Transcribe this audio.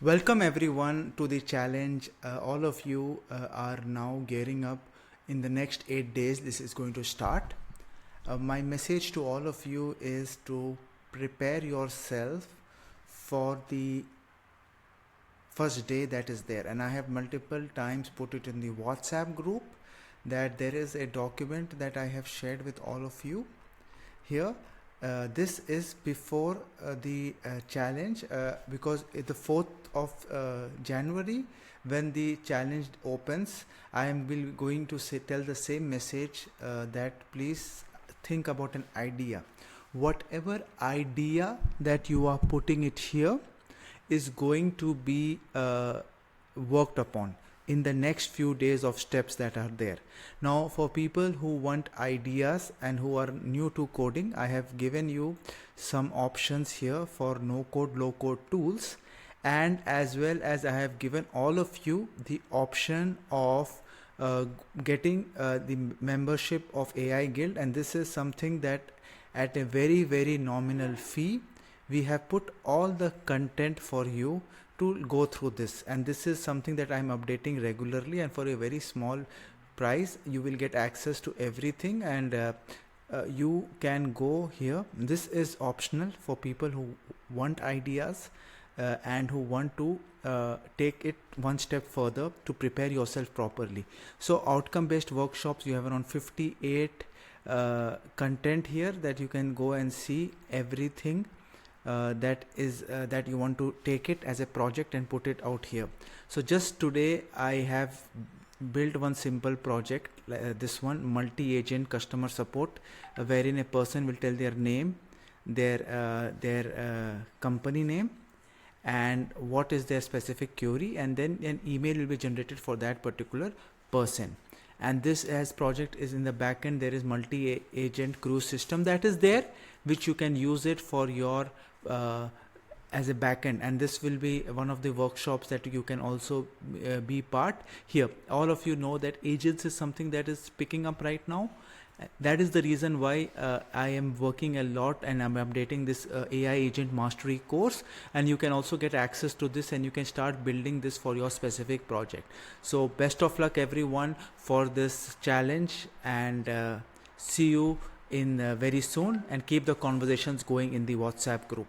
Welcome everyone to the challenge. All of you are now gearing up in the next 8 days. This is going to start. My message to all of you is to prepare yourself for the first day that is there. And I have multiple times put it in the WhatsApp group that there is a document that I have shared with all of you here. This is before the challenge because the 4th of January when the challenge opens, I am going to tell the same message that please think about an idea. Whatever idea that you are putting it here is going to be worked upon in the next few days of steps that are there. Now for people who want ideas and who are new to coding, I have given you some options here for no code low code tools, and as well as I have given all of you the option of getting the membership of AI Guild, and this is something that at a very nominal fee we have put all the content for you to go through this, and this is something that I'm updating regularly, and for a very small price you will get access to everything, and you can go here. This is optional for people who want ideas and who want to take it one step further to prepare yourself properly. So outcome based workshops, you have around 58 content here that you can go and see everything that you want to take it as a project and put it out here. So just today I have built one simple project, this one, multi-agent customer support, wherein a person will tell their name, their company name, and what is their specific query, and then an email will be generated for that particular person. And this as project is in the backend, there is multi-agent cruise system that is there, which you can use it for your as a backend, and this will be one of the workshops that you can also be part here. All of you know that agents is something that is picking up right now. That is the reason why I am working a lot and I'm updating this AI agent mastery course, and you can also get access to this and you can start building this for your specific project. So best of luck everyone for this challenge, and see you in very soon, and keep the conversations going in the WhatsApp group.